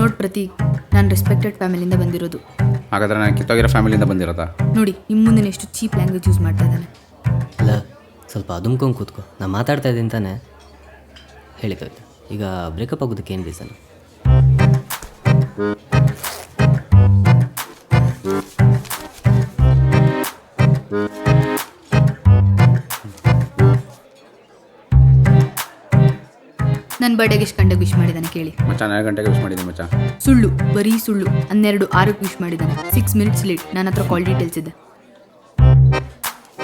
ನೋಡ್ ಪ್ರತೀಕ್, ನಾನು ರೆಸ್ಪೆಕ್ಟೆಡ್ ಫ್ಯಾಮಿಲಿಯಿಂದ ಬಂದಿರೋದು. ಹಾಗಾದ್ರೆ ನಾನು ಕಿತ್ತೋಗಿರೋ ಫ್ಯಾಮಿಲಿಯಿಂದ ಬಂದಿರೋದಾ? ನೋಡಿ ನಿಮ್ಮ ಮುಂದೆ ಎಷ್ಟು ಚೀಪ್ ಲ್ಯಾಂಗ್ವೇಜ್ ಯೂಸ್ ಮಾಡ್ತಾ ಇದ್ದಾನೆ. ಅಲ್ಲ ಸ್ವಲ್ಪ ಅದುಮ್ಕೊಂಡು ಕೂತ್ಕೋ, ನಾನು ಮಾತಾಡ್ತಾ ಇದ್ದೀನಿ ತಾನೆ. ಹೇಳಿದ್ದೋಯ್ತು. ಈಗ ಬ್ರೇಕಪ್ ಆಗೋದಕ್ಕೆ ಏನು ರೀಸನ್? ನನ್ನ ಬರ್ಡೇಗೆ ಎಷ್ಟು ಗಂಟೆಗೆ ವಿಶ್ ಮಾಡಿದ್ದಾನೆ ಕೇಳಿ. ಮಚ್ಚ 4 ಗಂಟೆಗೆ ವಿಶ್ ಮಾಡಿದ್ದೀನಿ ಮಚ್ಚ. ಸುಳ್ಳು, ಬರೀ ಸುಳ್ಳು. 12:06 ವಿಶ್ ಮಾಡಿದ್ದಾನೆ. 6 ಮಿನಿಟ್ಸ್ ಲೇಟ್. ನನ್ನ ಹತ್ರ ಕಾಲ್ ಡೀಟೇಲ್ಸ್ ಇದೆ.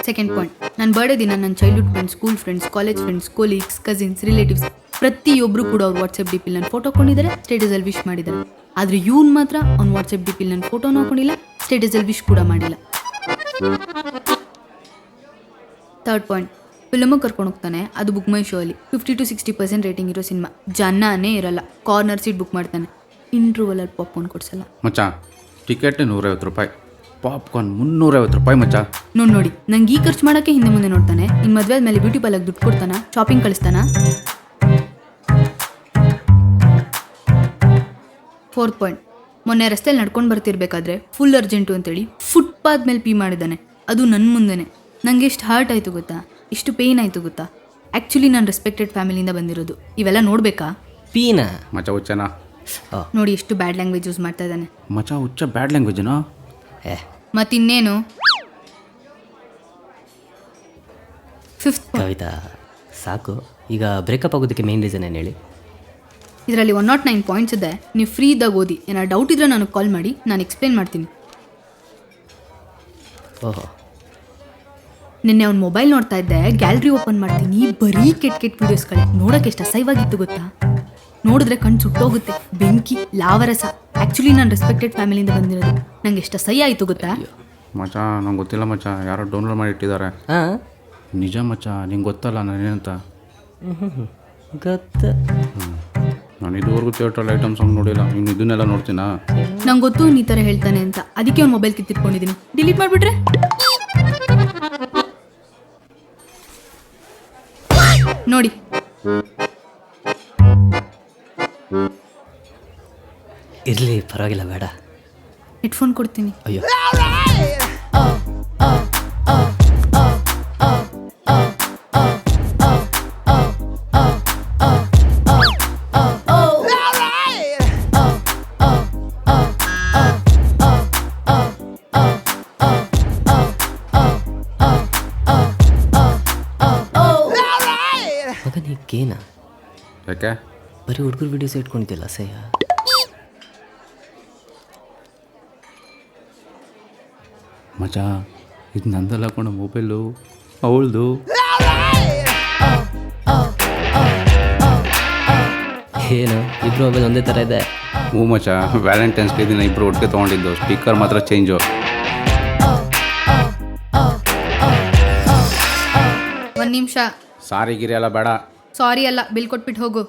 ಸೆಕೆಂಡ್ ಪಾಯಿಂಟ್, ನನ್ನ ಬರ್ಡೇ ದಿನ ನನ್ನ childhood friends, school friends, college friends, colleagues, cousins, relatives ಪ್ರತಿಯೊಬ್ಬರು ಕೂಡ ಅವ್ರು ವಾಟ್ಸಪ್ ಡಿ ಪಿಲ್ ನನ್ನ ಫೋಟೋ ಹಾಕೊಂಡಿದ್ದಾರೆ, ಸ್ಟೇಟಸಲ್ಲಿ ವಿಶ್ ಮಾಡಿದ್ದಾರೆ. ಆದರೆ ಇವ್ನು ಮಾತ್ರ ಅವ್ನು ವಾಟ್ಸಪ್ ಡಿ ಪಿಲ್ ನನ್ನ ಫೋಟೋನ ಹಾಕೊಂಡಿಲ್ಲ, ಸ್ಟೇಟಸಲ್ಲಿ ವಿಶ್ ಕೂಡ ಮಾಡಿಲ್ಲ. ಥರ್ಡ್ ಪಾಯಿಂಟ್, ಫಿಲಮಿಗೆ ಕರ್ಕೊಂಡು ಹೋಗ್ತಾನೆ, ಅದು ಬುಕ್ ಮೈ ಶೋ ಅಲ್ಲಿ 50 to 60% ರೇಟಿಂಗ್ ಇರೋ ಸಿನಿಮಾ. ಜನನೇ ಇರಲ್ಲ, ಕಾರ್ನರ್ ಸೀಟ್ ಬುಕ್ ಮಾಡ್ತಾನೆ. ಇಂಟ್ರೂವಲಲ್ಲಿ ಪಾಪ್ಕಾರ್ನ್ ಕೊಡ್ಸಲ್ಲ. ಮಚ್ಚ ಟಿಕೆಟ್ 150 ರೂಪಾಯಿ, ಪಾಪ್ಕಾರ್ನ್ 350 ರೂಪಾಯಿ ಮಚ್ಚ. ನೋಡಿ ನಂಗೆ ಈ ಖರ್ಚು ಮಾಡೋಕ್ಕೆ ಹಿಂದೆ ಮುಂದೆ ನೋಡ್ತಾನೆ. ಇನ್ನು ಮದುವೆ ಆದಮೇಲೆ ಬ್ಯೂಟಿ ಪಾರ್ಲರ್ಗೆ ದುಡ್ಡು ಕೊಡ್ತಾನ, ಶಾಪಿಂಗ್ ಕಳಿಸ್ತಾನ. ಫೋರ್ತ್ ಪಾಯಿಂಟ್, ಮೊನ್ನೆ ರಸ್ತೆಯಲ್ಲಿ ನಡ್ಕೊಂಡು ಬರ್ತಿರ್ಬೇಕಾದ್ರೆ ಫುಲ್ ಅರ್ಜೆಂಟು ಅಂತೇಳಿ ಫುಟ್ಪಾತ್ ಮೇಲೆ ಪೀ ಮಾಡಿದ್ದಾನೆ, ಅದು ನನ್ನ ಮುಂದೆನೆ. ನನಗೆ ಎಷ್ಟು ಹರ್ಟ್ ಆಯಿತು ಗೊತ್ತಾ, ಎಷ್ಟು ಪೇಯ್ನ್ ಆಯಿತು ಗೊತ್ತಾ. ಆ್ಯಕ್ಚುಲಿ ನಾನು ರೆಸ್ಪೆಕ್ಟೆಡ್ ಫ್ಯಾಮಿಲಿಯಿಂದ ಬಂದಿರೋದು. ಇವೆಲ್ಲ ನೋಡಬೇಕಾ? ಪೀನ ಮಚ್ಚ ಹುಚ್ಚನಾ? ನೋಡಿ ಎಷ್ಟು ಬ್ಯಾಡ್ ಲ್ಯಾಂಗ್ವೇಜ್ ಯೂಸ್ ಮಾಡ್ತಾ ಇದ್ದಾನೆ. ಮಚ್ಚ ಹುಚ್ಚ ಬ್ಯಾಡ್ ಲ್ಯಾಂಗ್ವೇಜನಾ? ಮತ್ತಿನ್ನೇನು? ಫಿಫ್ತ್ ಕವಿತಾ ಸಾಕು. ಈಗ ಬ್ರೇಕಪ್ ಆಗೋದಕ್ಕೆ ಮೇನ್ ರೀಸನ್ ಏನು ಹೇಳಿ? ಇದರಲ್ಲಿ 109 ಪಾಯಿಂಟ್ಸ್ ಇದೆ. ನೀವು ಫ್ರೀ ಇದ್ದಾಗ ಓದಿ. ಏನಾರು ಡೌಟ್ ಇದ್ರೆ ನನಗೆ ಕಾಲ್ ಮಾಡಿ, ನಾನು ಎಕ್ಸ್ಪ್ಲೇನ್ ಮಾಡ್ತೀನಿ. ಓಹೋ, ನಿನ್ನೆ ಅವ್ನು ಮೊಬೈಲ್ ನೋಡ್ತಾ ಇದ್ದೆ, ಗ್ಯಾಲರಿ ಓಪನ್ ಮಾಡ್ತೀನಿ, ಬರೀ ಕೆಟ್ಟ ವೀಡಿಯೋಸ್ಗಳೇ. ನೋಡೋಕೆ ಎಷ್ಟು ಅಸಹ್ಯವಾಗಿತ್ತು ಗೊತ್ತಾ. ನೋಡಿದ್ರೆ ಕಣ್ಣು ಸುಟ್ಟೋಗುತ್ತೆ, ಬೆಂಕಿ, ಲಾವರಸ. ಆ್ಯಕ್ಚುಲಿ ನಾನು ರೆಸ್ಪೆಕ್ಟೆಡ್ ಫ್ಯಾಮಿಲಿಯಿಂದ ಬಂದಿರೋದು. ನಂಗೆ ಎಷ್ಟು ಅಸಹ್ಯ ಆಯಿತು ಗೊತ್ತಾ. ಮಚ್ಚ ನಂಗೆ ಗೊತ್ತಿಲ್ಲ ಮಚ್ಚ, ಯಾರೋ ಡೌನ್ಲೋಡ್ ಮಾಡಿ ಇಟ್ಟಿದ್ದಾರೆ. ಹಾಂ ನಿಜ ಮಚ್ಚ, ನಿಂಗೆ ಗೊತ್ತಲ್ಲ ನಾನೇನಂತ. ಗೊತ್ತು. ನಾನು ಇದುವರೆಗೂ ಥಿಯೇಟ್ರಲ್ಲಿ ಐಟಮ್ ಸಾಂಗ್ ನೋಡಿಲ್ಲ, ಇನ್ನು ಇದನ್ನೆಲ್ಲ ನೋಡ್ತೀನಾ? ನಂಗೆ ಗೊತ್ತು ಈ ಥರ ಹೇಳ್ತಾನೆ ಅಂತ, ಅದಕ್ಕೆ ಅವ್ನು ಮೊಬೈಲ್ ಕಿತ್ತಿಟ್ಕೊಂಡಿದ್ದೀನಿ. ಡಿಲೀಟ್ ಮಾಡಿಬಿಟ್ರೆ ನೋಡಿ. ಇರಲಿ ಪರವಾಗಿಲ್ಲ, ಬೇಡ. ಹೆಡ್ಫೋನ್ ಕೊಡ್ತೀನಿ. ಅಯ್ಯೋ ಮಗನಿಗೇನಾ? ಯಾಕೆ? ಬರೀ ಹುಡುಗರು ವಿಡಿಯೋಸ್ ಇಟ್ಕೊಂಡಿದ್ದಿಲ್ಲ ಸಯ್ಯ. ಮಚ್ಚ ಇದು ನಂದಲ್ಲ ಹಾಕೊಂಡ ಮೊಬೈಲು, ಅವಳದು. ಏನು ಇಬ್ರು ಮೊಬೈಲ್ ಒಂದೇ ಥರ ಇದೆ? ಹ್ಞೂ ಮಚ್ಚ, ವ್ಯಾಲೆಂಟೈನ್ಸ್ ಡೇ ದಿನ ಇಬ್ಬರು ಒಟ್ಟಿಗೆ ತೊಗೊಂಡಿದ್ದು. ಸ್ಪೀಕರ್ ಮಾತ್ರ ಚೇಂಜು. ಒಂದು ನಿಮಿಷ. ಸಾರಿ ಗಿರಿ ಎಲ್ಲ ಬೇಡ. ಸಾರಿ ಅಲ್ಲ, ಬಿಲ್ ಕೊಟ್ಬಿಟ್ಟು ಹೋಗು.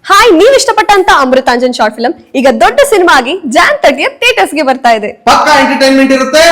ಹಾಯ್, ನೀವು ಇಷ್ಟಪಟ್ಟಂತ ಅಮೃತಾಂಜನ್ ಶಾರ್ಟ್ ಫಿಲ್ಮ್ ಈಗ ದೊಡ್ಡ ಸಿನಿಮಾ ಆಗಿ ಜಾನ್ 30 ಥಿಯೇಟರ್ಸ್ಗೆ ಬರ್ತಾ ಇದೆ. ಪಕ್ಕಾ ಎಂಟರ್ಟೈನ್ಮೆಂಟ್ ಇರುತ್ತೆ.